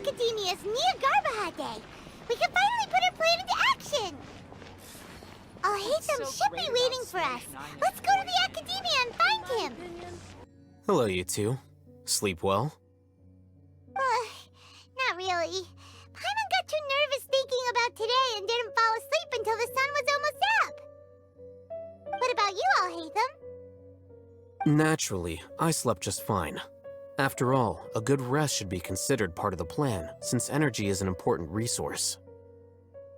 Academia's near Garbaha Day. We can finally put our plan into action! Alhaitham should be waiting for us. Let's go to the Academia and find him! Hello, you two. Sleep well? Not really. Paimon got too nervous thinking about today and didn't fall asleep until the sun was almost up. What about you, Alhaitham? Naturally, I slept just fine. After all, a good rest should be considered part of the plan, since energy is an important resource.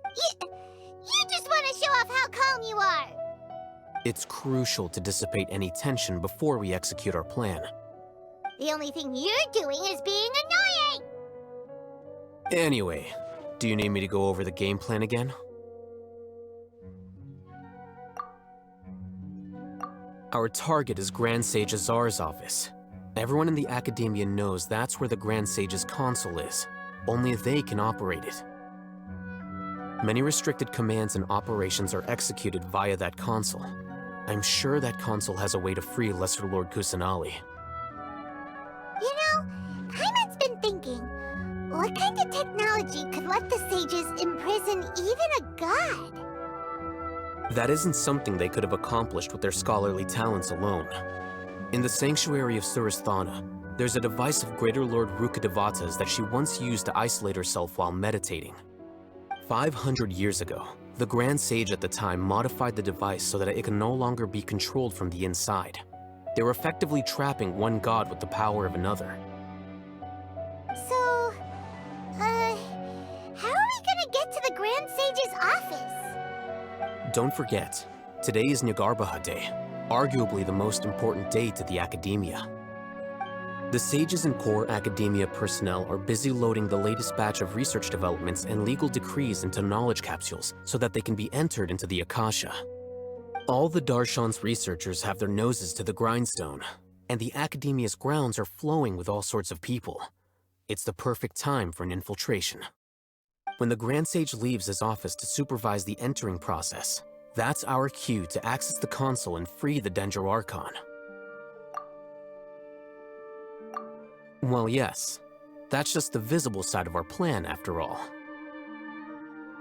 You just want to show off how calm you are! It's crucial to dissipate any tension before we execute our plan. The only thing you're doing is being annoying! Anyway, do you need me to go over the game plan again? Our target is Grand Sage Azar's office. Everyone in the Academia knows that's where the Grand Sage's console is. Only they can operate it. Many restricted commands and operations are executed via that console. I'm sure that console has a way to free Lesser Lord Kusanali. You know, Paimon's been thinking, what kind of technology could let the sages imprison even a god? That isn't something they could have accomplished with their scholarly talents alone. In the Sanctuary of Suristhana, there's a device of Greater Lord Rukkhadevata's that she once used to isolate herself while meditating. 500 years ago, the Grand Sage at the time modified the device so that it could no longer be controlled from the inside. They were effectively trapping one god with the power of another. So, how are we gonna get to the Grand Sage's office? Don't forget, today is Nyargarbaha Day, arguably the most important day to the Academia. The sages and core Academia personnel are busy loading the latest batch of research developments and legal decrees into knowledge capsules so that they can be entered into the Akasha. All the Darshan's researchers have their noses to the grindstone, and the Academia's grounds are flowing with all sorts of people. It's the perfect time for an infiltration. When the Grand Sage leaves his office to supervise the entering process, that's our cue to access the console and free the Dendro Archon. Well, yes, that's just the visible side of our plan, after all.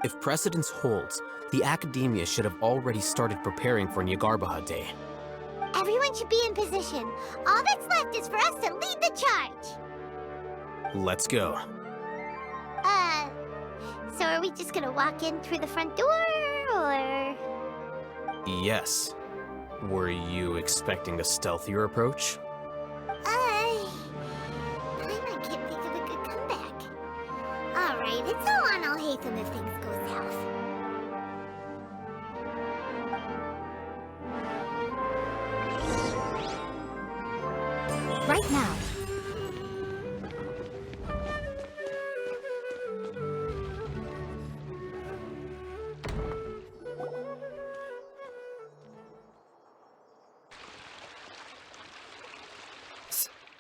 If precedence holds, the Academia should have already started preparing for Nyargarbaha Day. Everyone should be in position. All that's left is for us to lead the charge. Let's go. So are we just gonna walk in through the front door, or...? Yes. Were you expecting a stealthier approach? Paimon can't think of a good comeback. Alright, it's all on Alhaitham if things go south. Right now.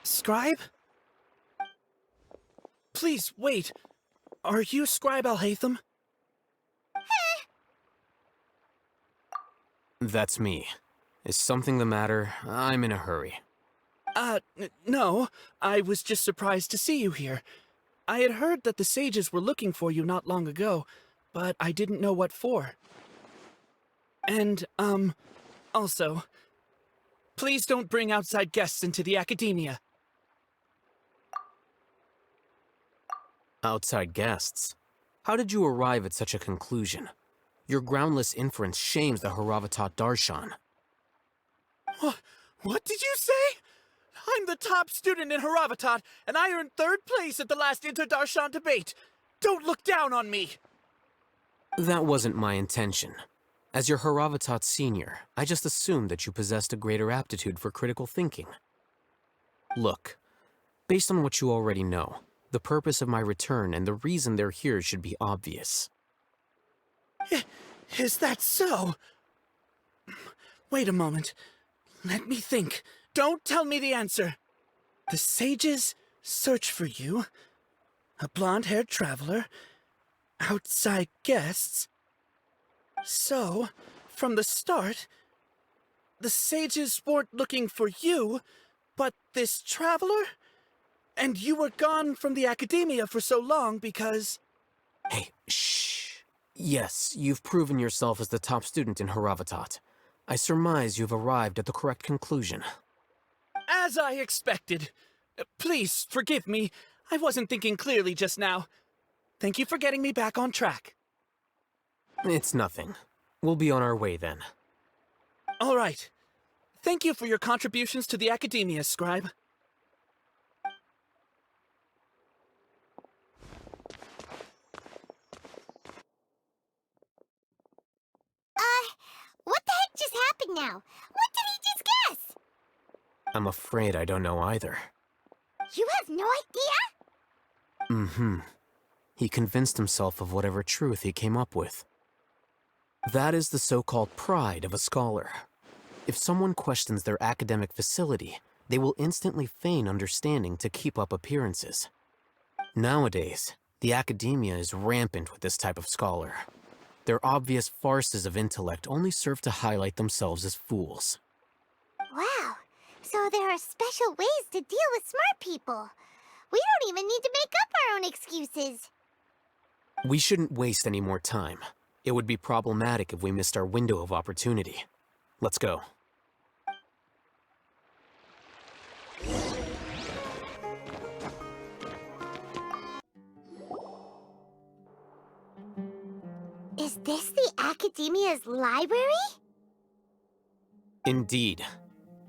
Scribe? Please, wait. Are you Scribe Alhaitham? That's me. Is something the matter? I'm in a hurry. No. I was just surprised to see you here. I had heard that the sages were looking for you not long ago, but I didn't know what for. And, also, please don't bring outside guests into the Academia. Outside guests? How did you arrive at such a conclusion? Your groundless inference shames the Haravatat Darshan. What did you say? I'm the top student in Haravatat, and I earned 3rd place at the last Inter-Darshan debate. Don't look down on me! That wasn't my intention. As your Haravatat senior, I just assumed that you possessed a greater aptitude for critical thinking. Look, based on what you already know, the purpose of my return and the reason they're here should be obvious. Is that so? Wait a moment. Let me think. Don't tell me the answer. The sages search for you. A blonde-haired traveler. Outside guests. So, from the start, the sages weren't looking for you, but this traveler? And you were gone from the academia for so long because... Hey, shh. Yes, you've proven yourself as the top student in Haravatat. I surmise you've arrived at the correct conclusion. As I expected. Please, forgive me. I wasn't thinking clearly just now. Thank you for getting me back on track. It's nothing. We'll be on our way then. All right. Thank you for your contributions to the academia, Scribe. What the heck just happened now? What did he just guess? I'm afraid I don't know either. You have no idea? Mm-hmm. He convinced himself of whatever truth he came up with. That is the so-called pride of a scholar. If someone questions their academic facility, they will instantly feign understanding to keep up appearances. Nowadays, the academia is rampant with this type of scholar. Their obvious farces of intellect only serve to highlight themselves as fools. Wow. So there are special ways to deal with smart people. We don't even need to make up our own excuses. We shouldn't waste any more time. It would be problematic if we missed our window of opportunity. Let's go. Is this the Academia's library? Indeed.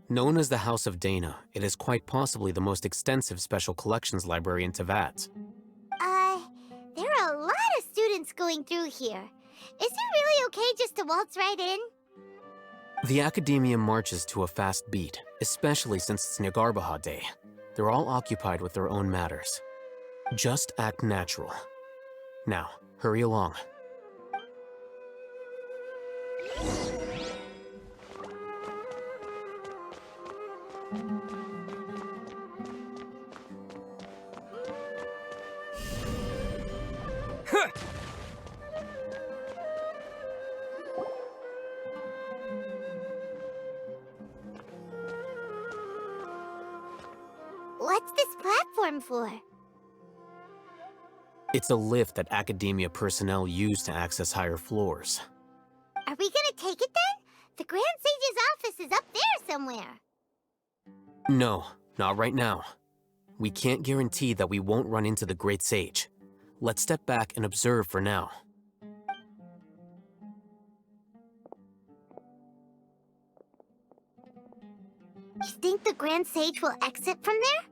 Known as the House of Dana, it is quite possibly the most extensive special collections library in Teyvat. There are a lot of students going through here. Is it really okay just to waltz right in? The Academia marches to a fast beat, especially since it's Nagarbaha Day. They're all occupied with their own matters. Just act natural. Now, hurry along. What's this platform for? It's a lift that Academia personnel use to access higher floors. Are we gonna take it then? The Grand Sage's office is up there somewhere. No, not right now. We can't guarantee that we won't run into the Great Sage. Let's step back and observe for now. You think the Grand Sage will exit from there?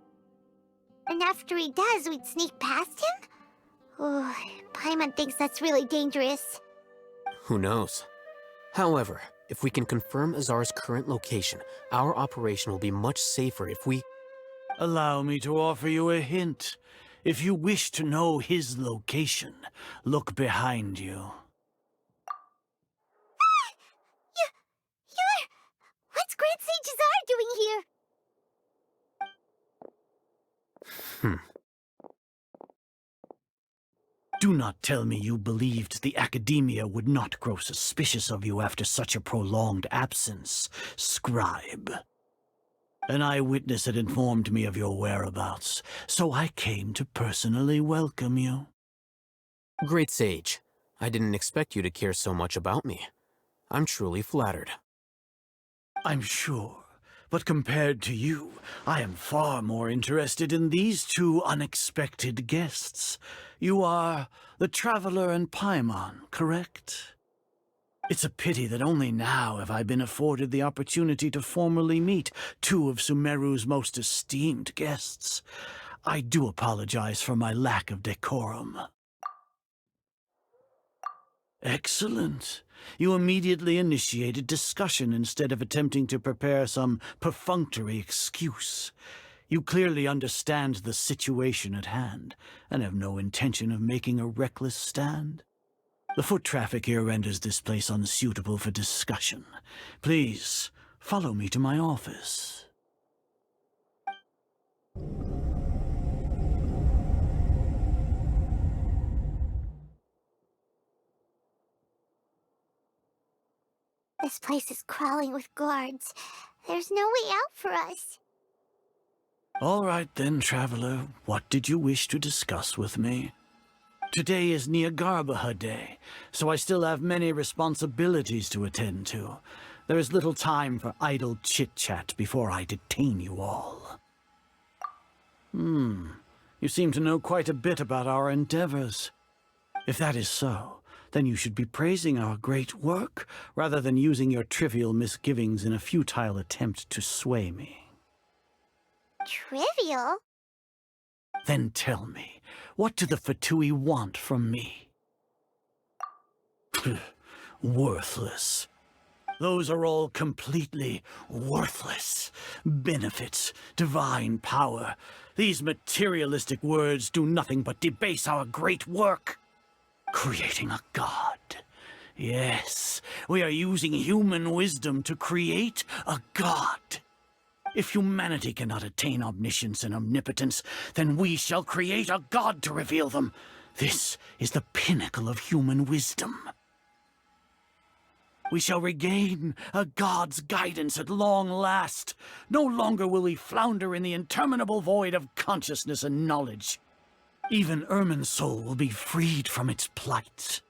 And after he does, we'd sneak past him? Oh, Paimon thinks that's really dangerous. Who knows? However, if we can confirm Azar's current location, our operation will be much safer if we... Allow me to offer you a hint. If you wish to know his location, look behind you. You're... What's Grand Sage Azar doing here? Do not tell me you believed the Academia would not grow suspicious of you after such a prolonged absence, Scribe. An eyewitness had informed me of your whereabouts, so I came to personally welcome you. Great Sage, I didn't expect you to care so much about me. I'm truly flattered. I'm sure, but compared to you, I am far more interested in these two unexpected guests. You are the Traveler and Paimon, correct? It's a pity that only now have I been afforded the opportunity to formally meet two of Sumeru's most esteemed guests. I do apologize for my lack of decorum. Excellent. You immediately initiated discussion instead of attempting to prepare some perfunctory excuse. You clearly understand the situation at hand, and have no intention of making a reckless stand. The foot traffic here renders this place unsuitable for discussion. Please, follow me to my office. This place is crawling with guards. There's no way out for us. All right then, traveler. What did you wish to discuss with me? Today is Nyagarbha Day, so I still have many responsibilities to attend to. There is little time for idle chit-chat before I detain you all. You seem to know quite a bit about our endeavors. If that is so, then you should be praising our great work, rather than using your trivial misgivings in a futile attempt to sway me. Trivial? Then tell me, what do the Fatui want from me? Worthless. Those are all completely worthless. Benefits, divine power. These materialistic words do nothing but debase our great work. Creating a god. Yes, we are using human wisdom to create a god. If humanity cannot attain omniscience and omnipotence, then we shall create a god to reveal them. This is the pinnacle of human wisdom. We shall regain a god's guidance at long last. No longer will we flounder in the interminable void of consciousness and knowledge. Even Ermin's soul will be freed from its plight.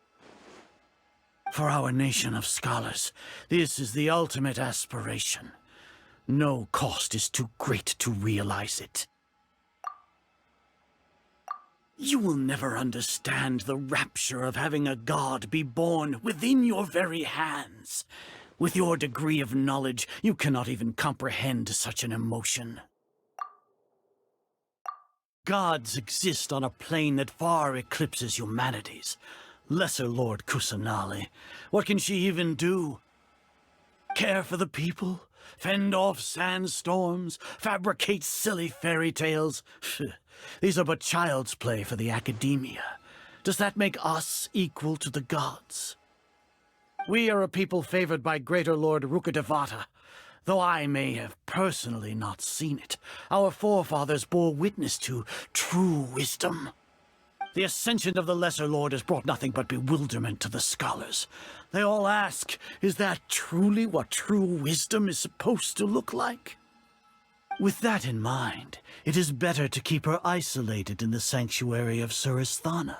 For our nation of scholars, this is the ultimate aspiration. No cost is too great to realize it. You will never understand the rapture of having a god be born within your very hands. With your degree of knowledge, you cannot even comprehend such an emotion. Gods exist on a plane that far eclipses humanity's. Lesser Lord Kusanali, what can she even do? Care for the people? Fend off sandstorms? Fabricate silly fairy tales? These are but child's play for the academia. Does that make us equal to the gods? We are a people favored by Greater Lord Rukkhadevata. Though I may have personally not seen it, our forefathers bore witness to true wisdom. The ascension of the Lesser Lord has brought nothing but bewilderment to the scholars. They all ask, is that truly what true wisdom is supposed to look like? With that in mind, it is better to keep her isolated in the sanctuary of Suristhana,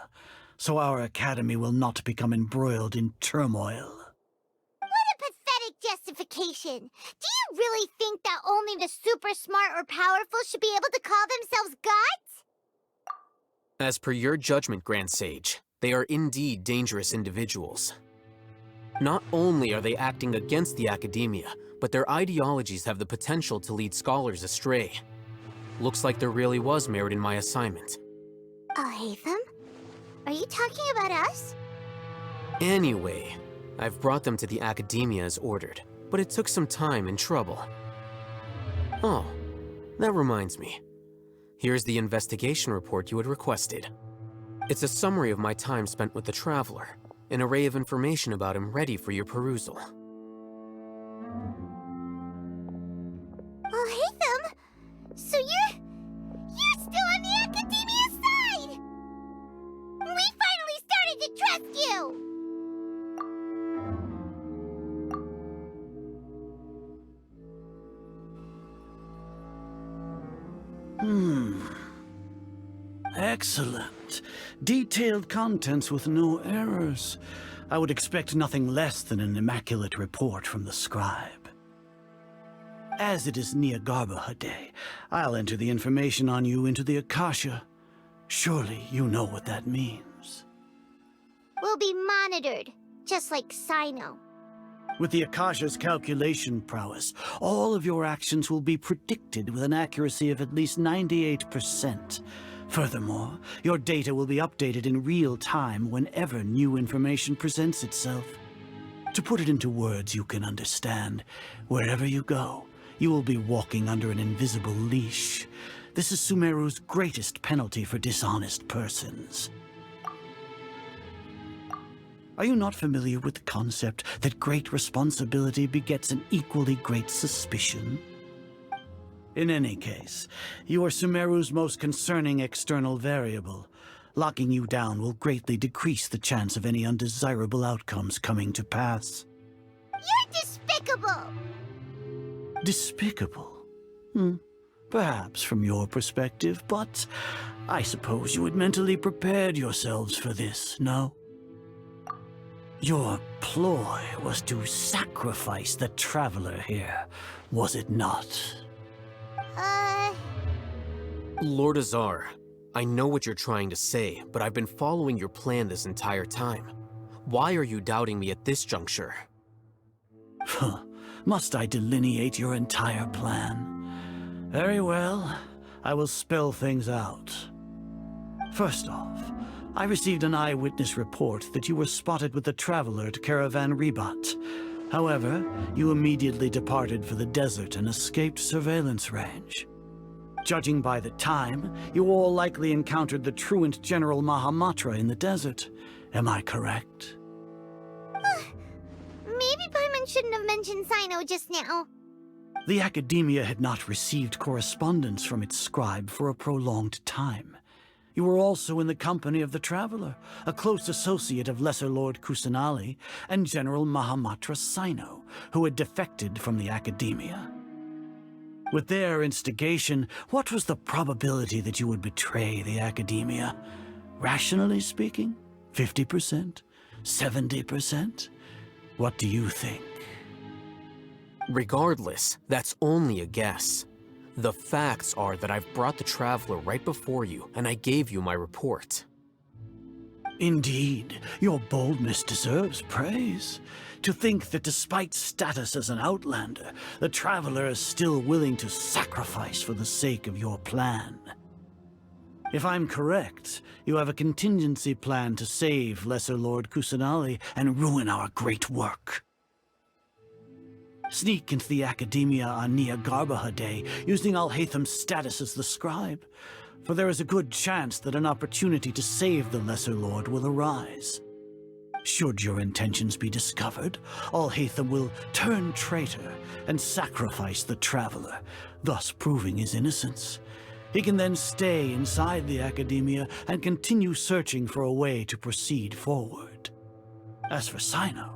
so our academy will not become embroiled in turmoil. What a pathetic justification! Do you really think that only the super smart or powerful should be able to call themselves gods? As per your judgment, Grand Sage, they are indeed dangerous individuals. Not only are they acting against the academia, but their ideologies have the potential to lead scholars astray. Looks like there really was merit in my assignment. Alhaitham? Are you talking about us? Anyway, I've brought them to the academia as ordered, but it took some time and trouble. Oh, that reminds me. Here's the investigation report you had requested. It's a summary of my time spent with the Traveler, an array of information about him ready for your perusal. Alhaitham? So you're still on the academia side! We finally started to trust you! Excellent. Detailed contents with no errors. I would expect nothing less than an immaculate report from the scribe. As it is Nyagarbha Day, I'll enter the information on you into the Akasha. Surely you know what that means. We'll be monitored, just like Sino. With the Akasha's calculation prowess, all of your actions will be predicted with an accuracy of at least 98%. Furthermore, your data will be updated in real time whenever new information presents itself. To put it into words you can understand, wherever you go, you will be walking under an invisible leash. This is Sumeru's greatest penalty for dishonest persons. Are you not familiar with the concept that great responsibility begets an equally great suspicion? In any case, you are Sumeru's most concerning external variable. Locking you down will greatly decrease the chance of any undesirable outcomes coming to pass. You're despicable! Despicable? perhaps, from your perspective, but I suppose you had mentally prepared yourselves for this, no? Your ploy was to sacrifice the traveler here, was it not? Lord Azar, I know what you're trying to say, but I've been following your plan this entire time. Why are you doubting me at this juncture? Must I delineate your entire plan? Very well, I will spell things out. First off, I received an eyewitness report that you were spotted with the traveler at Caravan Ribat. However, you immediately departed for the desert and escaped surveillance range. Judging by the time, you all likely encountered the truant General Mahamatra in the desert. Am I correct? Maybe Paimon shouldn't have mentioned Sino just now. The Academia had not received correspondence from its scribe for a prolonged time. You were also in the company of the Traveler, a close associate of Lesser Lord Kusanali and General Mahamatra Sino, who had defected from the Academia. With their instigation, what was the probability that you would betray the Academia? Rationally speaking, 50%? 70%? What do you think? Regardless, that's only a guess. The facts are that I've brought the Traveler right before you, and I gave you my report. Indeed, your boldness deserves praise. To think that despite status as an outlander, the Traveler is still willing to sacrifice for the sake of your plan. If I'm correct, you have a contingency plan to save Lesser Lord Kusanali and ruin our great work. Sneak into the Academia on Niagarbaha Day, using Alhaitham's status as the scribe, for there is a good chance that an opportunity to save the Lesser Lord will arise. Should your intentions be discovered, Alhaitham will turn traitor and sacrifice the Traveler, thus proving his innocence. He can then stay inside the Academia and continue searching for a way to proceed forward. As for Sino,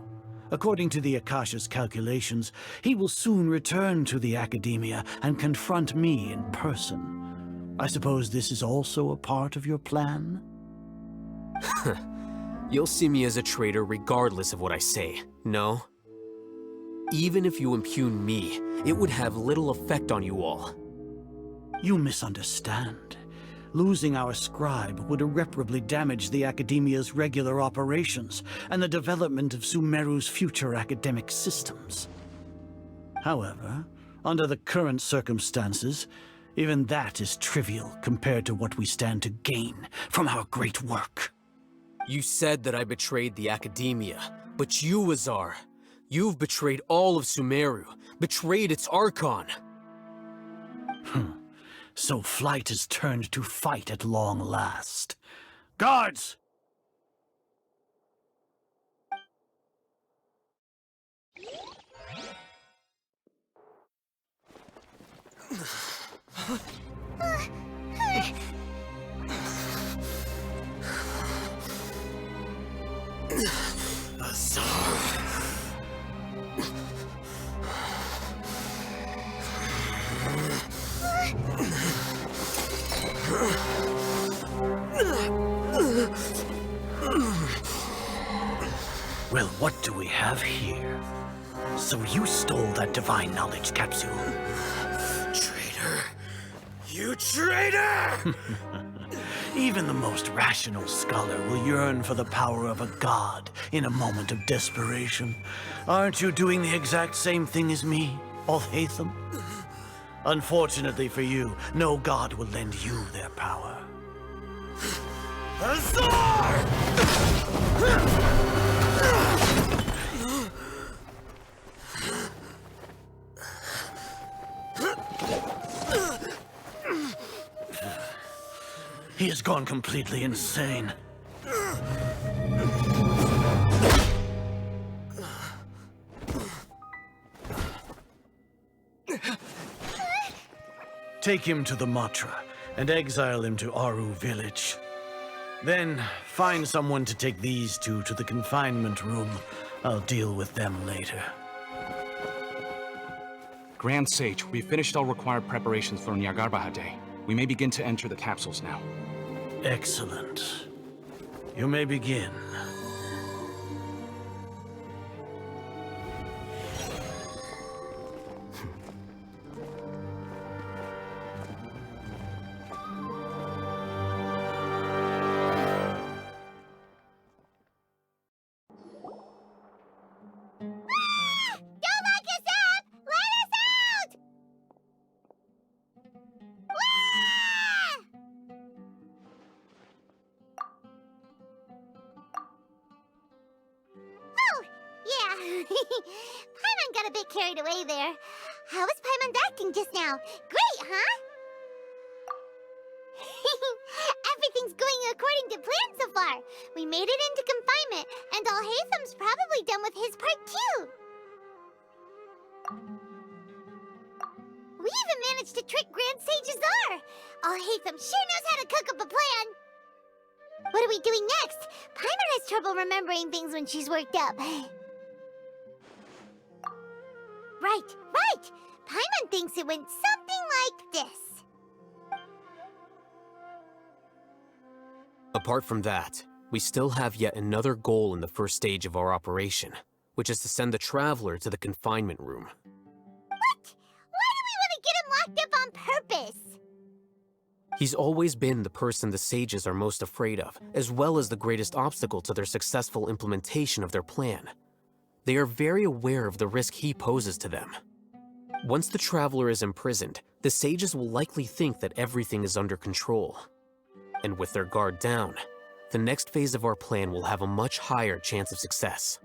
according to the Akasha's calculations, he will soon return to the Academia and confront me in person. I suppose this is also a part of your plan? You'll see me as a traitor regardless of what I say, no? Even if you impugn me, it would have little effect on you all. You misunderstand. Losing our scribe would irreparably damage the Academia's regular operations and the development of Sumeru's future academic systems. However, under the current circumstances, even that is trivial compared to what we stand to gain from our great work. You said that I betrayed the Academia, but you, Azar, you've betrayed all of Sumeru, betrayed its Archon. So flight has turned to fight at long last. Guards! Well, what do we have here? So you stole that divine knowledge capsule. Traitor! You traitor! Even the most rational scholar will yearn for the power of a god in a moment of desperation. Aren't you doing the exact same thing as me, Alhaitham? Unfortunately for you, no god will lend you their power. Azar! He has gone completely insane. Take him to the Matra and exile him to Aru village. Then find someone to take these two to the confinement room. I'll deal with them later. Grand Sage, we finished all required preparations for Nyargarbaha Day. We may begin to enter the capsules now. Excellent. You may begin. Don't lock us up! Let us out! Oh, yeah. Paimon got a bit carried away there. How was Paimon acting just now? Great, huh? Everything's going according to plan so far. We made it into confinement, and Alhaitham's probably done with his part too. We even managed to trick Grand Sage Azar. Alhaitham sure knows how to cook up a plan. What are we doing next? Paimon has trouble remembering things when she's worked up. Right. Paimon thinks it went something like this. Apart from that, we still have yet another goal in the first stage of our operation, which is to send the Traveler to the confinement room. What? Why do we want to get him locked up on purpose? He's always been the person the sages are most afraid of, as well as the greatest obstacle to their successful implementation of their plan. They are very aware of the risk he poses to them. Once the Traveler is imprisoned, the sages will likely think that everything is under control. And with their guard down, the next phase of our plan will have a much higher chance of success.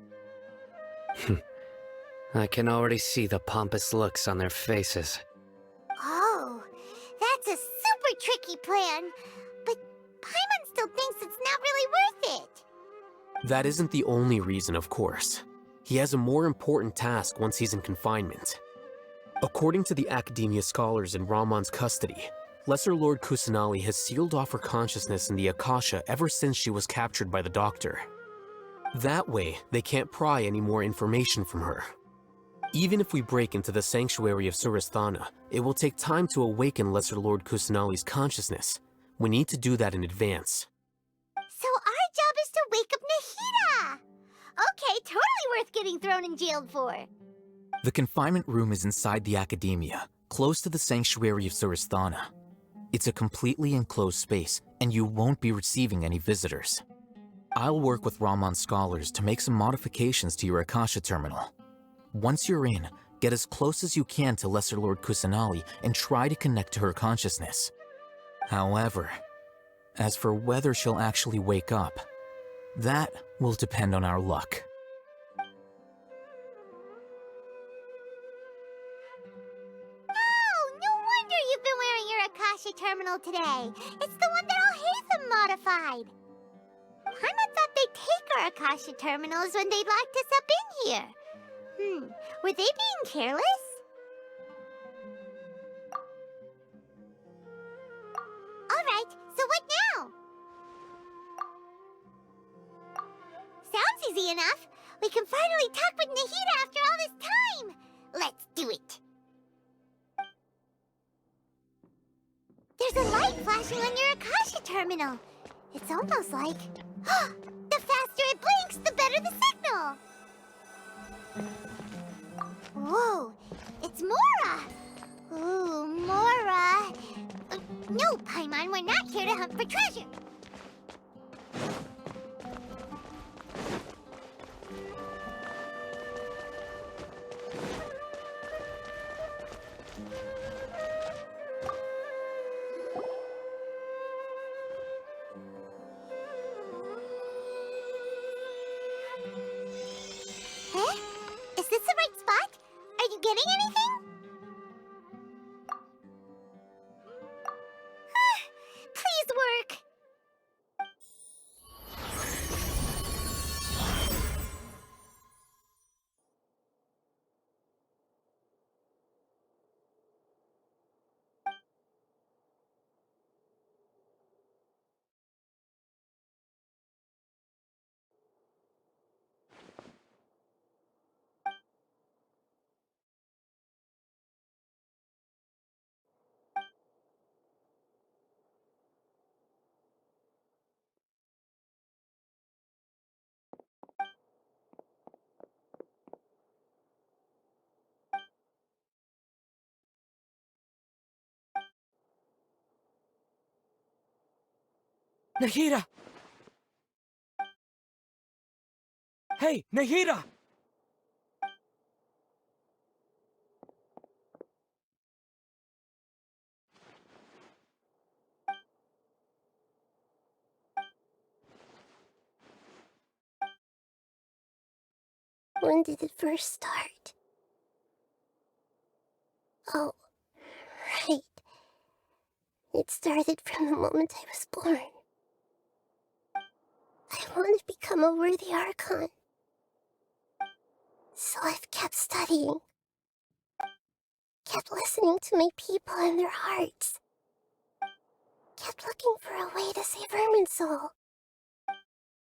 I can already see the pompous looks on their faces. Oh, that's a super tricky plan. But Paimon still thinks it's not really worth it. That isn't the only reason, of course. He has a more important task once he's in confinement. According to the Academia scholars in Ramon's custody, Lesser Lord Kusanali has sealed off her consciousness in the Akasha ever since she was captured by the Doctor. That way, they can't pry any more information from her. Even if we break into the sanctuary of Surasthana, it will take time to awaken Lesser Lord Kusanali's consciousness. We need to do that in advance. So our job is to wake up Nahida! Okay, totally worth getting thrown in jail for. The confinement room is inside the Academia, close to the sanctuary of Surasthana. It's a completely enclosed space, and you won't be receiving any visitors. I'll work with Ramon's scholars to make some modifications to your Akasha terminal. Once you're in, get as close as you can to Lesser Lord Kusanali and try to connect to her consciousness. However, as for whether she'll actually wake up, that will depend on our luck. You've been wearing your Akasha terminal today. It's the one that Alhaitham modified. Paimon thought they'd take our Akasha terminals when they locked us up in here. Were they being careless? Alright, so what now? Sounds easy enough. We can finally talk with Nahida after all this time. Let's do it. There's a light flashing on your Akasha terminal. It's almost like... the faster it blinks, the better the signal! Whoa, it's Mora! Ooh, Mora! No, Paimon, we're not here to hunt for treasure! Is this the right spot? Are you getting anything? Please work. Nahida! Hey, Nahida! When did it first start? Oh, right. It started from the moment I was born. I want to become a worthy Archon. So I've kept studying. Kept listening to my people and their hearts. Kept looking for a way to save Irminsul.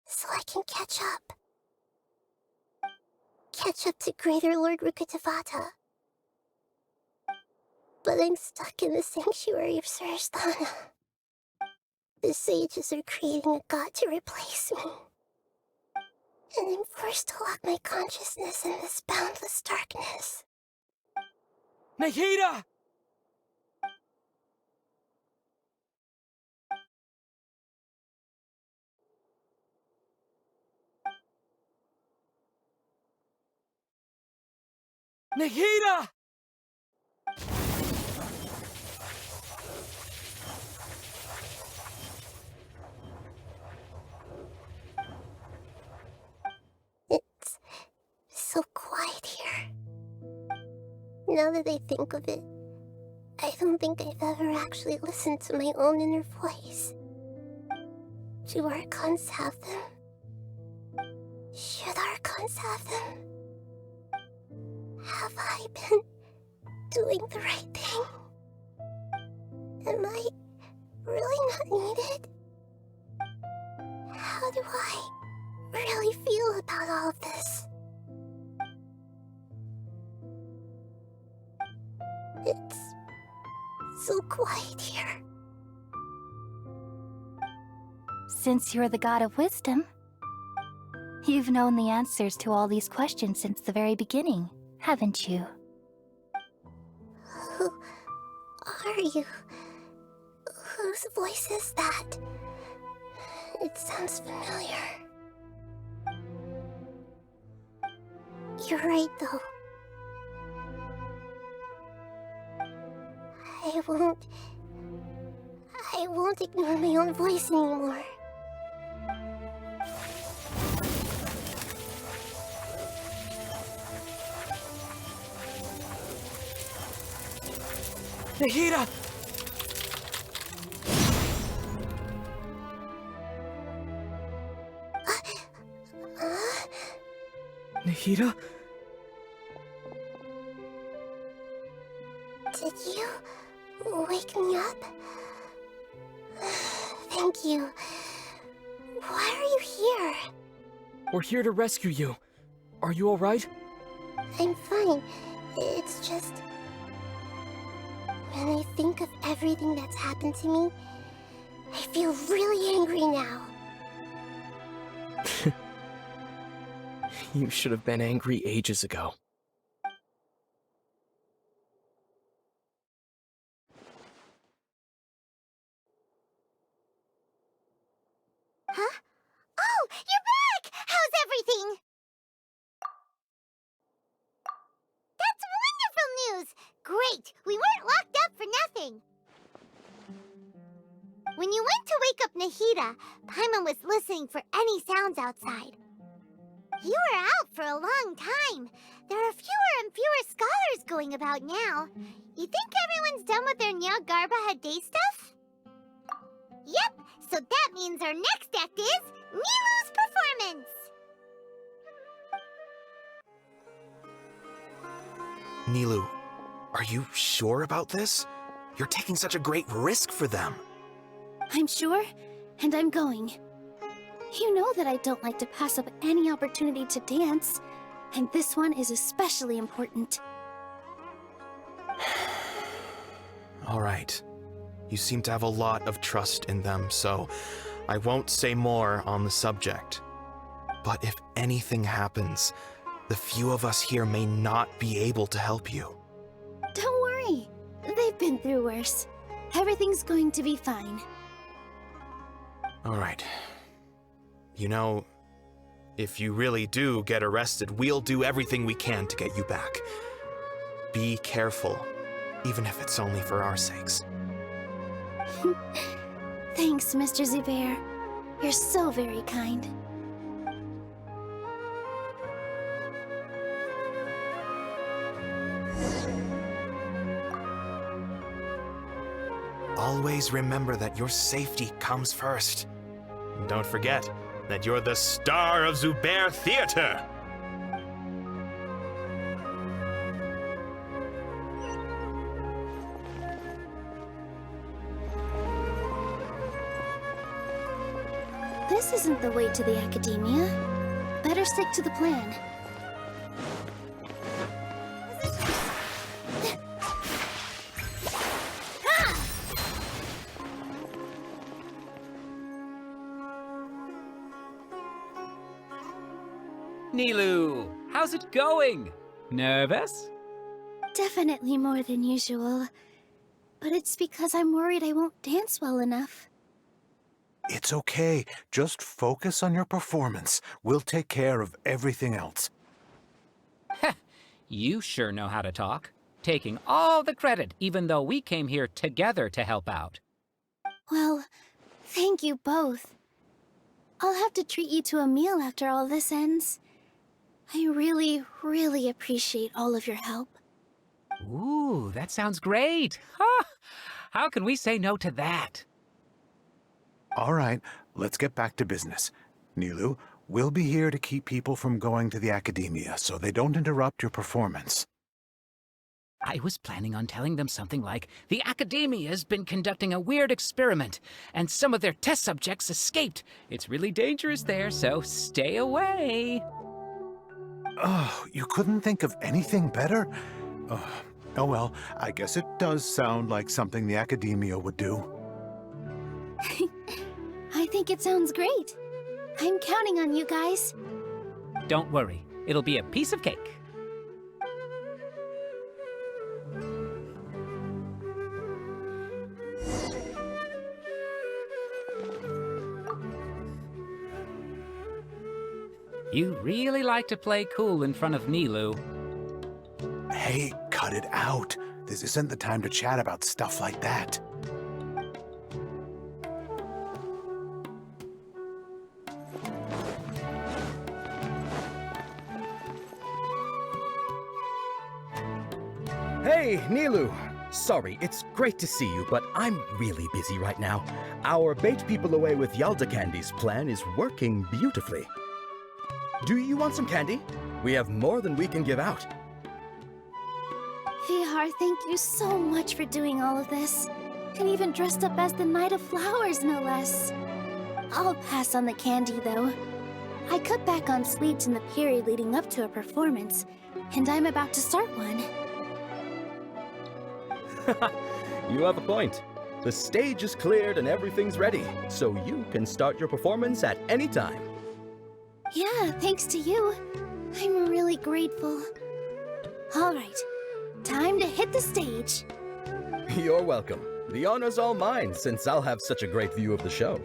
So I can catch up. Catch up to Greater Lord Rukkhadevata. But I'm stuck in the sanctuary of Surasthana. The sages are creating a god to replace me. And I'm forced to lock my consciousness in this boundless darkness. Nahida! Nahida! It's so quiet here. Now that I think of it, I don't think I've ever actually listened to my own inner voice. Do Archons have them? Should Archons have them? Have I been doing the right thing? Am I really not needed? How do I really feel about all of this? It's so quiet here. Since you're the god of wisdom, you've known the answers to all these questions since the very beginning, haven't you? Who are you? Whose voice is that? It sounds familiar. You're right, though. I won't ignore my own voice anymore. Nahida! Nahida? Did you wake me up? Thank you. Why are you here? We're here to rescue you. Are you alright? I'm fine. It's just... when I think of everything that's happened to me, I feel really angry now. You should have been angry ages ago. Huh? Oh, you're back! How's everything? That's wonderful news! Great! We weren't locked up for nothing! When you went to wake up Nahida, Paimon was listening for any sounds outside. You were out for a long time. There are fewer and fewer scholars going about now. You think everyone's done with their Nyagarbha Day stuff? Yep, so that means our next act is Nilou's performance! Nilou, are you sure about this? You're taking such a great risk for them. I'm sure, and I'm going. You know that I don't like to pass up any opportunity to dance, and this one is especially important. All right. You seem to have a lot of trust in them, so I won't say more on the subject. But if anything happens, the few of us here may not be able to help you. Don't worry. They've been through worse. Everything's going to be fine. All right. You know, if you really do get arrested, we'll do everything we can to get you back. Be careful, even if it's only for our sakes. Thanks, Mr. Zubair. You're so very kind. Always remember that your safety comes first. And don't forget that you're the star of Zubair Theater! This isn't the way to the Academia. Better stick to the plan. Nilou, how's it going? Nervous? Definitely more than usual. But it's because I'm worried I won't dance well enough. It's okay. Just focus on your performance. We'll take care of everything else. You sure know how to talk. Taking all the credit, even though we came here together to help out. Well, thank you both. I'll have to treat you to a meal after all this ends. I really, really appreciate all of your help. Ooh, that sounds great. Huh? How can we say no to that? All right, let's get back to business. Nilou, we'll be here to keep people from going to the Academia so they don't interrupt your performance. I was planning on telling them something like, the Academia's been conducting a weird experiment, and some of their test subjects escaped. It's really dangerous there, so stay away. Oh, you couldn't think of anything better? Oh well, I guess it does sound like something the Academia would do. I think it sounds great. I'm counting on you guys. Don't worry, it'll be a piece of cake. You really like to play cool in front of Nilou. Hey, cut it out. This isn't the time to chat about stuff like that. Hey, Nilou! Sorry, it's great to see you, but I'm really busy right now. Our Bait People Away with Yalda Candies plan is working beautifully. Do you want some candy? We have more than we can give out. Vihar, thank you so much for doing all of this. And even dressed up as the Knight of Flowers, no less. I'll pass on the candy, though. I cut back on sweets in the period leading up to a performance, and I'm about to start one. You have a point. The stage is cleared and everything's ready, so you can start your performance at any time. Yeah, thanks to you. I'm really grateful. All right, time to hit the stage. You're welcome. The honor's all mine, since I'll have such a great view of the show.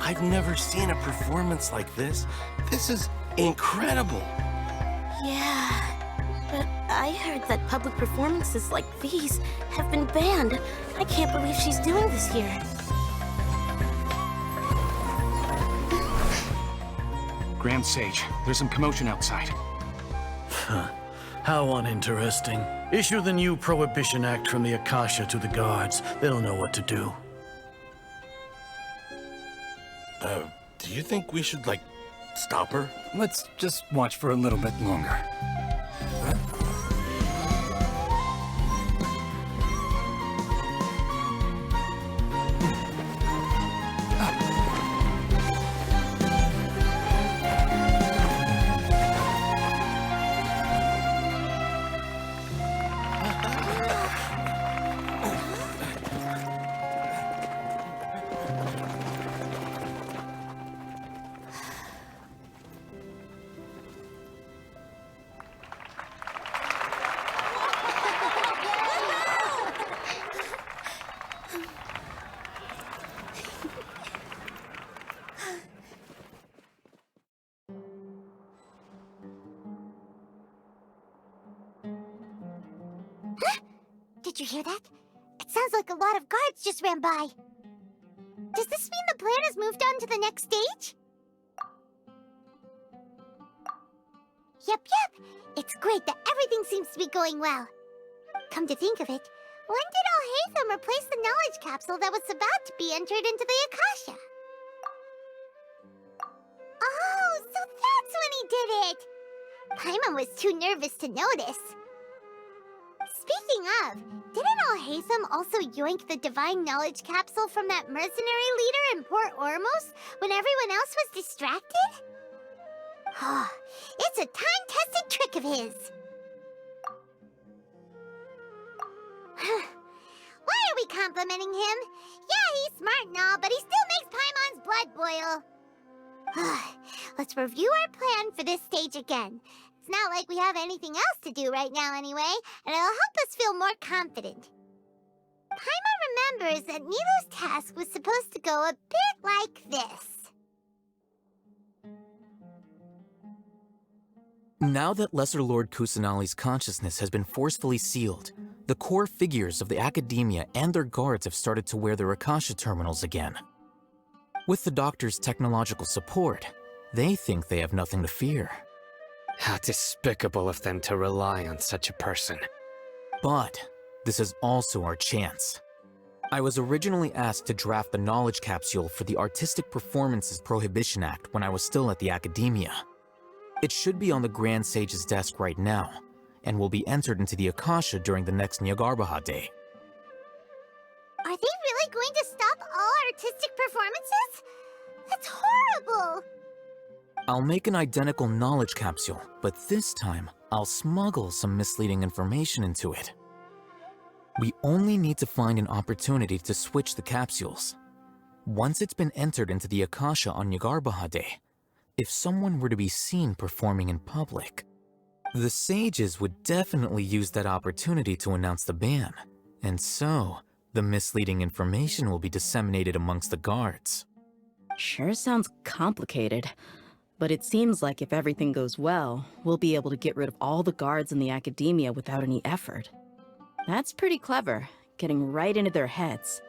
I've never seen a performance like this. This is incredible. Yeah, but I heard that public performances like these have been banned. I can't believe she's doing this here. Grand Sage, there's some commotion outside. Huh. How uninteresting. Issue the new Prohibition Act from the Akasha to the guards. They'll know what to do. Do you think we should, like, stop her? Let's just watch for a little bit longer. Did you hear that? It sounds like a lot of guards just ran by. Does this mean the plan has moved on to the next stage? Yep. It's great that everything seems to be going well. Come to think of it, when did Alhaitham replace the knowledge capsule that was about to be entered into the Akasha? Oh, so that's when he did it! Paimon was too nervous to notice. Speaking of, didn't Alhaitham also yoink the divine knowledge capsule from that mercenary leader in Port Ormos when everyone else was distracted? Oh, it's a time-tested trick of his. Why are we complimenting him? Yeah, he's smart and all, but he still makes Paimon's blood boil. Let's review our plan for this stage again. It's not like we have anything else to do right now anyway, and it'll help us feel more confident. Paimon remembers that Nilou's task was supposed to go a bit like this. Now that Lesser Lord Kusanali's consciousness has been forcefully sealed, the core figures of the Academia and their guards have started to wear their Akasha terminals again. With the Doctor's technological support, they think they have nothing to fear. How despicable of them to rely on such a person. But this is also our chance. I was originally asked to draft the knowledge capsule for the Artistic Performances Prohibition Act when I was still at the Academia. It should be on the Grand Sage's desk right now, and will be entered into the Akasha during the next Nyargarbaha Day. Are they really going to stop all artistic performances? That's horrible! I'll make an identical knowledge capsule, but this time, I'll smuggle some misleading information into it. We only need to find an opportunity to switch the capsules. Once it's been entered into the Akasha on Nyargarbaha Day, if someone were to be seen performing in public, the sages would definitely use that opportunity to announce the ban, and so the misleading information will be disseminated amongst the guards. Sure sounds complicated, but it seems like if everything goes well, we'll be able to get rid of all the guards in the Academia without any effort. That's pretty clever, getting right into their heads.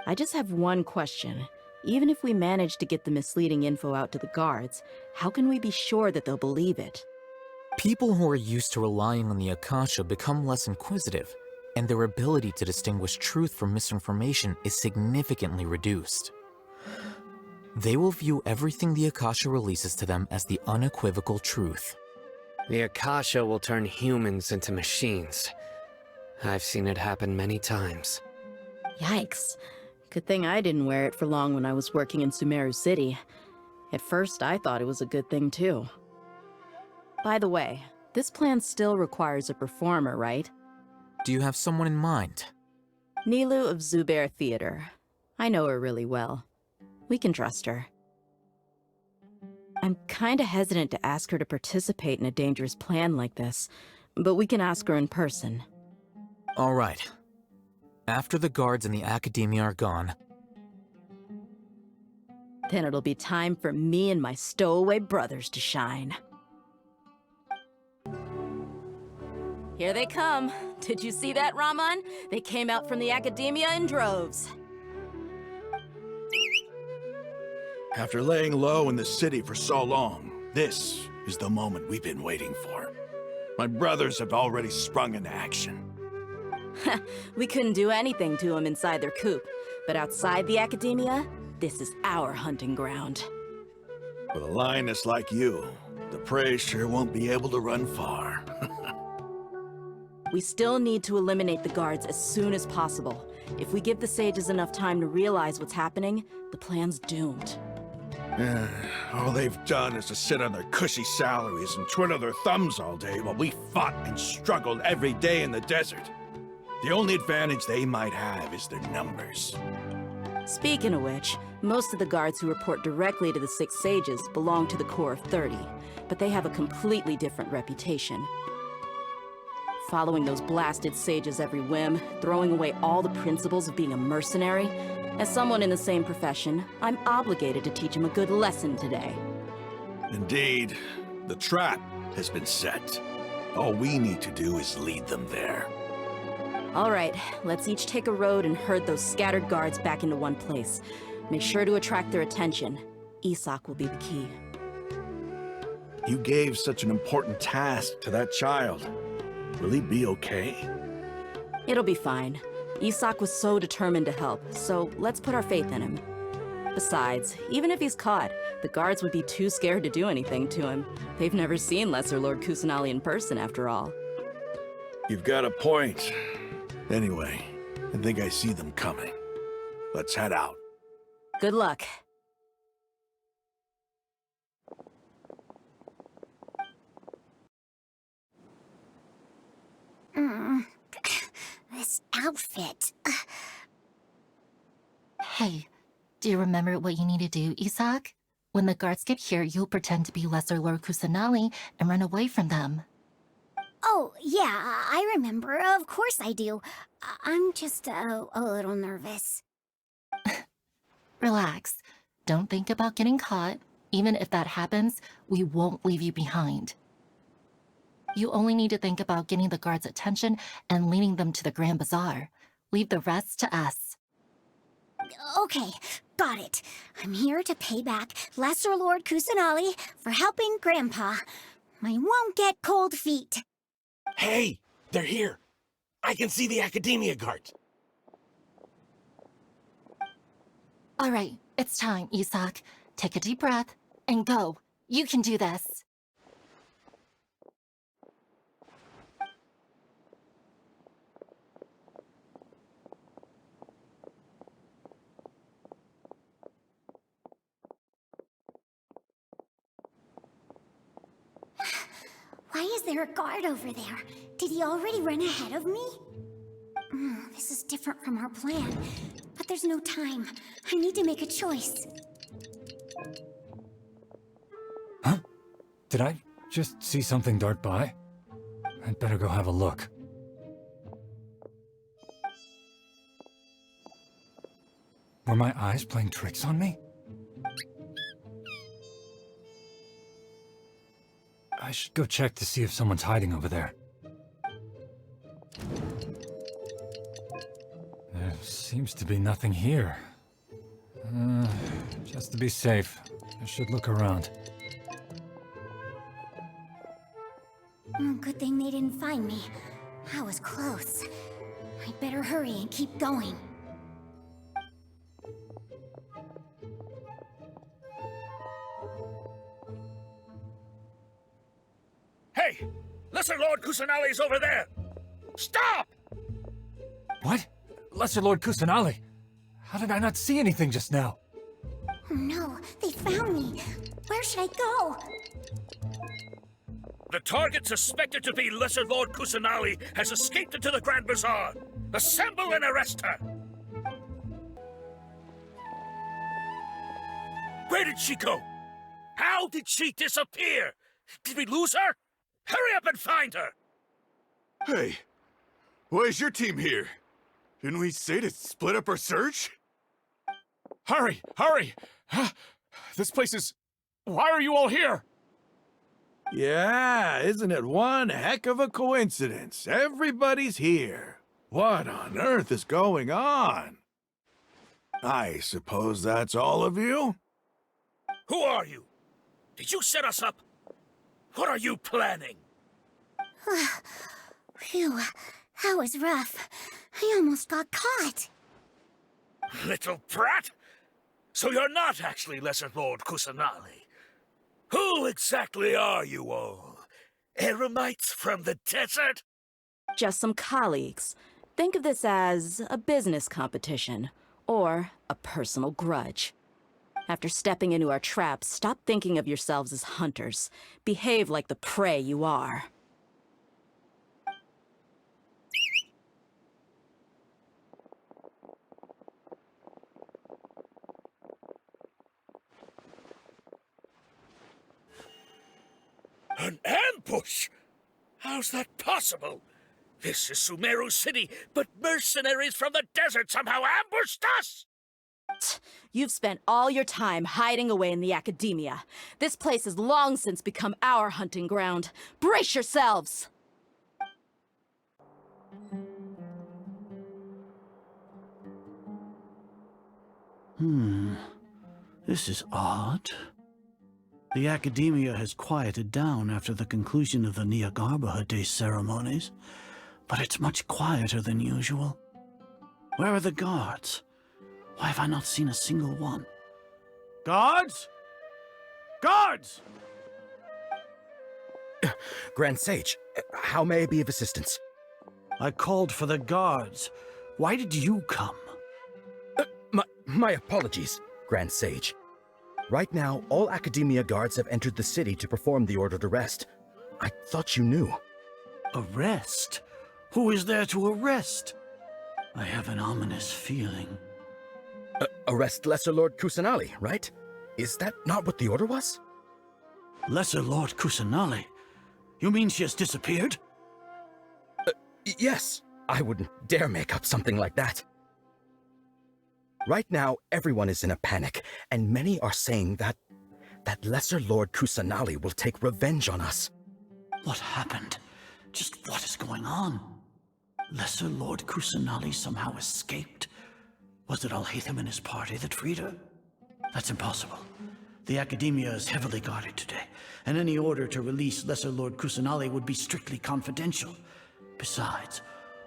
I just have one question. Even if we manage to get the misleading info out to the guards, how can we be sure that they'll believe it? People who are used to relying on the Akasha become less inquisitive, and their ability to distinguish truth from misinformation is significantly reduced. They will view everything the Akasha releases to them as the unequivocal truth. The Akasha will turn humans into machines. I've seen it happen many times. Yikes. Good thing I didn't wear it for long when I was working in Sumeru City. At first, I thought it was a good thing too. By the way, this plan still requires a performer, right? Do you have someone in mind? Nilou of Zubair Theater. I know her really well. We can trust her. I'm kinda hesitant to ask her to participate in a dangerous plan like this, but we can ask her in person. All right. After the guards and the Academia are gone, then it'll be time for me and my stowaway brothers to shine. Here they come. Did you see that, Raman? They came out from the Academia in droves. After laying low in the city for so long, this is the moment we've been waiting for. My brothers have already sprung into action. We couldn't do anything to them inside their coop, but outside the academia, this is our hunting ground. With a lioness like you, the prey sure won't be able to run far. We still need to eliminate the guards as soon as possible. If we give the sages enough time to realize what's happening, the plan's doomed. All they've done is to sit on their cushy salaries and twiddle their thumbs all day while we fought and struggled every day in the desert. The only advantage they might have is their numbers. Speaking of which, most of the guards who report directly to the 6 sages belong to the Corps of 30, but they have a completely different reputation. Following those blasted sages every whim, throwing away all the principles of being a mercenary. As someone in the same profession, I'm obligated to teach him a good lesson today. Indeed, the trap has been set. All we need to do is lead them there. All right, let's each take a road and herd those scattered guards back into one place. Make sure to attract their attention. Isak will be the key. You gave such an important task to that child. Will he be okay? It'll be fine. Isak was so determined to help, so let's put our faith in him. Besides, even if he's caught, the guards would be too scared to do anything to him. They've never seen Lesser Lord Kusanali in person, after all. You've got a point. Anyway, I think I see them coming. Let's head out. Good luck. This outfit. Hey, do you remember what you need to do, Isak? When the guards get here, you'll pretend to be Lesser Lord Kusanali and run away from them. Oh, yeah, I remember. Of course I do. I'm just a little nervous. Relax. Don't think about getting caught. Even if that happens, we won't leave you behind. You only need to think about getting the guards' attention and leading them to the Grand Bazaar. Leave the rest to us. Okay, got it. I'm here to pay back Lesser Lord Kusanali for helping Grandpa. I won't get cold feet. Hey, they're here. I can see the Academia guards. All right, it's time, Isak. Take a deep breath and go. You can do this. Why is there a guard over there? Did he already run ahead of me? This is different from our plan, but there's no time. I need to make a choice. Huh? Did I just see something dart by? I'd better go have a look. Were my eyes playing tricks on me? I should go check to see if someone's hiding over there. There seems to be nothing here. Just to be safe, I should look around. Good thing they didn't find me. I was close. I'd better hurry and keep going. Hey! Lesser Lord Kusanali's over there! Stop! What? Lesser Lord Kusanali? How did I not see anything just now? Oh no, they found me. Where should I go? The target suspected to be Lesser Lord Kusanali has escaped into the Grand Bazaar. Assemble and arrest her! Where did she go? How did she disappear? Did we lose her? Hurry up and find her! Hey, why is your team here? Didn't we say to split up our search? Hurry! Hurry! This place is... Why are you all here? Yeah, isn't it one heck of a coincidence? Everybody's here. What on earth is going on? I suppose that's all of you? Who are you? Did you set us up? What are you planning? Phew, that was rough. I almost got caught. Little brat! So you're not actually Lesser Lord Kusanali. Who exactly are you all? Eremites from the desert? Just some colleagues. Think of this as a business competition, or a personal grudge. After stepping into our traps, stop thinking of yourselves as hunters. Behave like the prey you are. An ambush? How's that possible? This is Sumeru City, but mercenaries from the desert somehow ambushed us! You've spent all your time hiding away in the academia. This place has long since become our hunting ground. Brace yourselves! This is odd. The academia has quieted down after the conclusion of the Nyagarbha Day ceremonies, but it's much quieter than usual. Where are the guards? Why have I not seen a single one? Guards? Guards! Grand Sage, how may I be of assistance? I called for the guards. Why did you come? My apologies, Grand Sage. Right now, all Academia guards have entered the city to perform the ordered arrest. I thought you knew. Arrest? Who is there to arrest? I have an ominous feeling. Arrest Lesser Lord Kusanali, right? Is that not what the order was? Lesser Lord Kusanali? You mean she has disappeared? Yes. I wouldn't dare make up something like that. Right now, everyone is in a panic, and many are saying that Lesser Lord Kusanali will take revenge on us. What happened? Just what is going on? Lesser Lord Kusanali somehow escaped? Was it Alhaitham and his party that freed her? That's impossible. The Academia is heavily guarded today, and any order to release Lesser Lord Kusanali would be strictly confidential. Besides,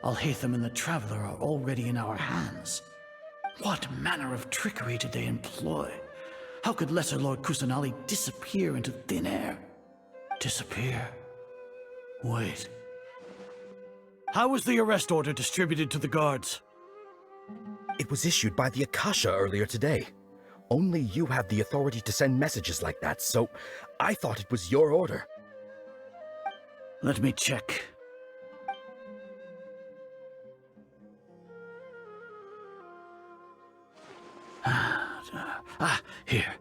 Alhaitham and the Traveler are already in our hands. What manner of trickery did they employ? How could Lesser Lord Kusanali disappear into thin air? Disappear? Wait. How was the arrest order distributed to the guards? It was issued by the Akasha earlier today. Only you have the authority to send messages like that, so I thought it was your order. Let me check. Here.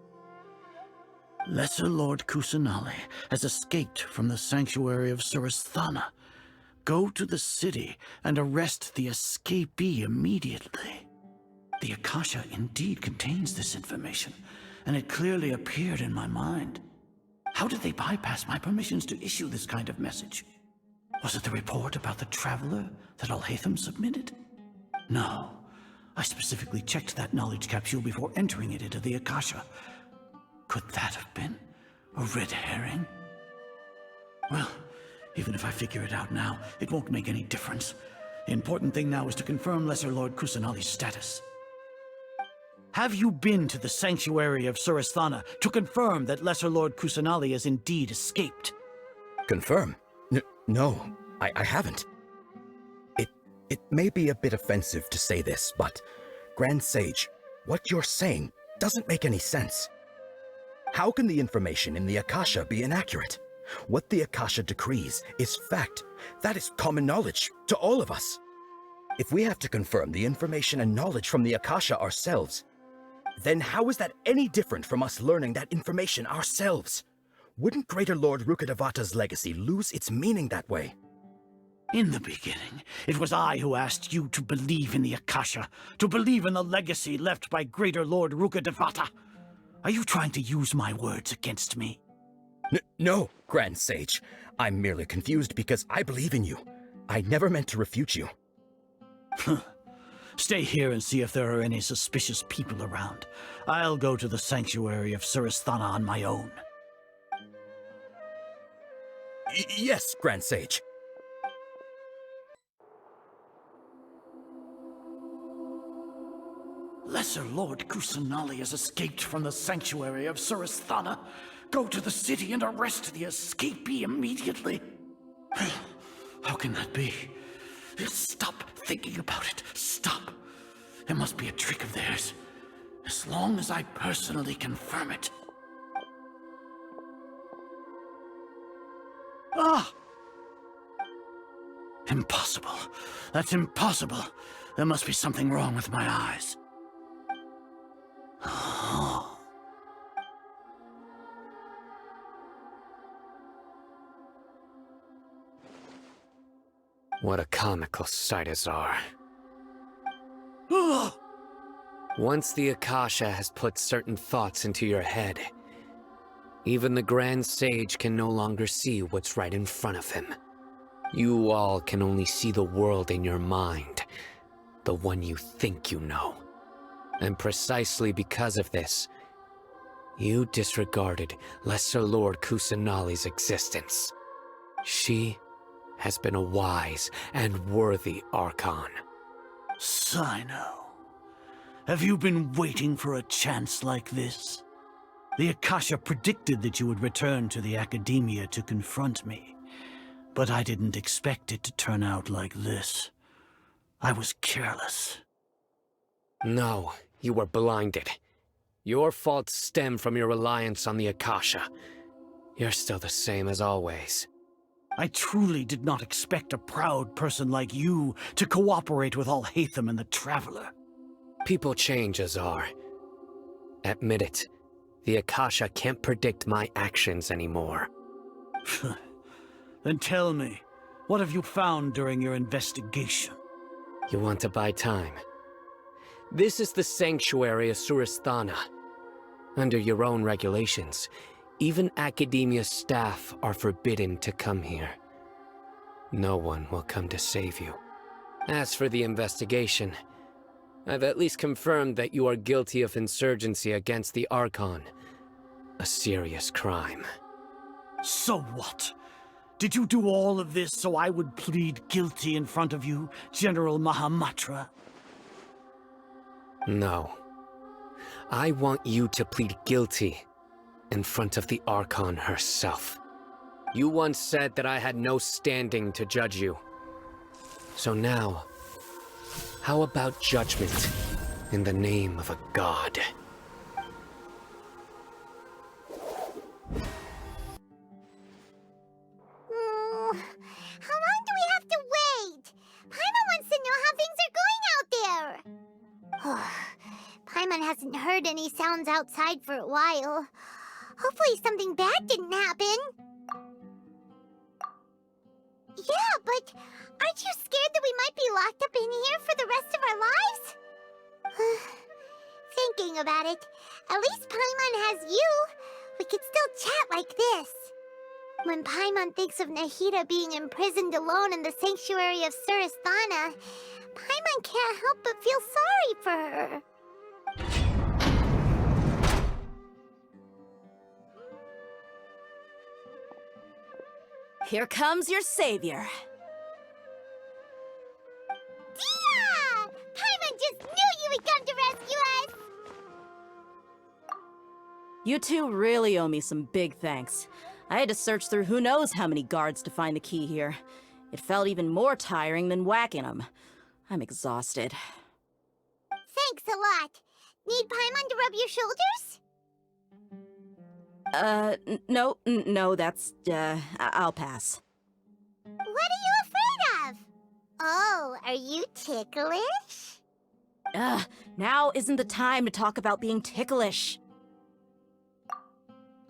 Lesser Lord Kusanali has escaped from the sanctuary of Surasthana. Go to the city and arrest the escapee immediately. The Akasha indeed contains this information, and it clearly appeared in my mind. How did they bypass my permissions to issue this kind of message? Was it the report about the Traveler that Alhaitham submitted? No. I specifically checked that knowledge capsule before entering it into the Akasha. Could that have been a red herring? Well, even if I figure it out now, it won't make any difference. The important thing now is to confirm Lesser Lord Kusanali's status. Have you been to the sanctuary of Surasthana to confirm that Lesser Lord Kusanali has indeed escaped? Confirm? No, I haven't. It may be a bit offensive to say this, but, Grand Sage, what you're saying doesn't make any sense. How can the information in the Akasha be inaccurate? What the Akasha decrees is fact. That is common knowledge to all of us. If we have to confirm the information and knowledge from the Akasha ourselves, then how is that any different from us learning that information ourselves? Wouldn't Greater Lord Rukkhadevata's legacy lose its meaning that way? In the beginning, it was I who asked you to believe in the Akasha, to believe in the legacy left by Greater Lord Rukkhadevata. Are you trying to use my words against me? No, Grand Sage. I'm merely confused because I believe in you. I never meant to refute you. Stay here and see if there are any suspicious people around. I'll go to the sanctuary of Surasthana on my own. Yes, Grand Sage. Lesser Lord Kusanali has escaped from the sanctuary of Surasthana. Go to the city and arrest the escapee immediately. How can that be? Stop thinking about it. Stop. It must be a trick of theirs. As long as I personally confirm it. Ah! Impossible. That's impossible. There must be something wrong with my eyes. What a comical sight, Azar. Once the Akasha has put certain thoughts into your head, even the Grand Sage can no longer see what's right in front of him. You all can only see the world in your mind, the one you think you know. And precisely because of this, you disregarded Lesser Lord Kusanali's existence. She has been a wise and worthy Archon. Sino, have you been waiting for a chance like this? The Akasha predicted that you would return to the Academia to confront me, but I didn't expect it to turn out like this. I was careless. No, you were blinded. Your faults stem from your reliance on the Akasha. You're still the same as always. I truly did not expect a proud person like you to cooperate with Alhaitham and the Traveler. People change, Azar. Admit it. The Akasha can't predict my actions anymore. Then tell me, what have you found during your investigation? You want to buy time? This is the sanctuary of Surasthana. Under your own regulations, even Academia staff are forbidden to come here. No one will come to save you. As for the investigation, I've at least confirmed that you are guilty of insurgency against the Archon. A serious crime. So what? Did you do all of this so I would plead guilty in front of you, General Mahamatra? No. I want you to plead guilty in front of the Archon herself. You once said that I had no standing to judge you. So now, how about judgment in the name of a god? How long do we have to wait? Paimon wants to know how things are going out there. Paimon hasn't heard any sounds outside for a while. Hopefully something bad didn't happen. Yeah, but aren't you scared that we might be locked up in here for the rest of our lives? Thinking about it, at least Paimon has you. We could still chat like this. When Paimon thinks of Nahida being imprisoned alone in the sanctuary of Surasthana, Paimon can't help but feel sorry for her. Here comes your savior. Dia! Paimon just knew you would come to rescue us! You two really owe me some big thanks. I had to search through who knows how many guards to find the key here. It felt even more tiring than whacking them. I'm exhausted. Thanks a lot. Need Paimon to rub your shoulders? No, that's, I'll pass. What are you afraid of? Oh, are you ticklish? Now isn't the time to talk about being ticklish.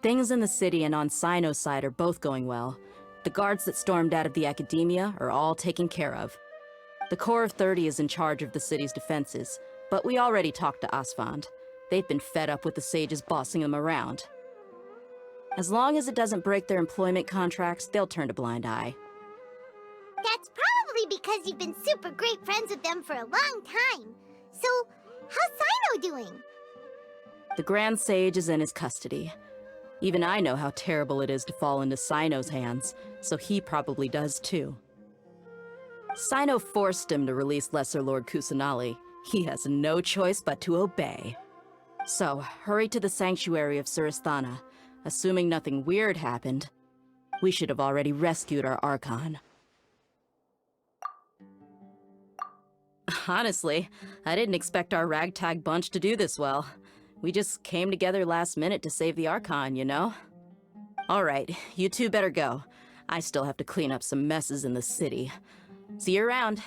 Things in the city and on Sino's side are both going well. The guards that stormed out of the Academia are all taken care of. The Corps of 30 is in charge of the city's defenses, but we already talked to Asfand. They've been fed up with the sages bossing them around. As long as it doesn't break their employment contracts, they'll turn a blind eye. That's probably because you've been super great friends with them for a long time. So, how's Sino doing? The Grand Sage is in his custody. Even I know how terrible it is to fall into Sino's hands, so he probably does too. Sino forced him to release Lesser Lord Kusanali. He has no choice but to obey. So, hurry to the sanctuary of Surasthana. Assuming nothing weird happened, we should have already rescued our Archon. Honestly, I didn't expect our ragtag bunch to do this well. We just came together last minute to save the Archon, you know? Alright, you two better go. I still have to clean up some messes in the city. See you around.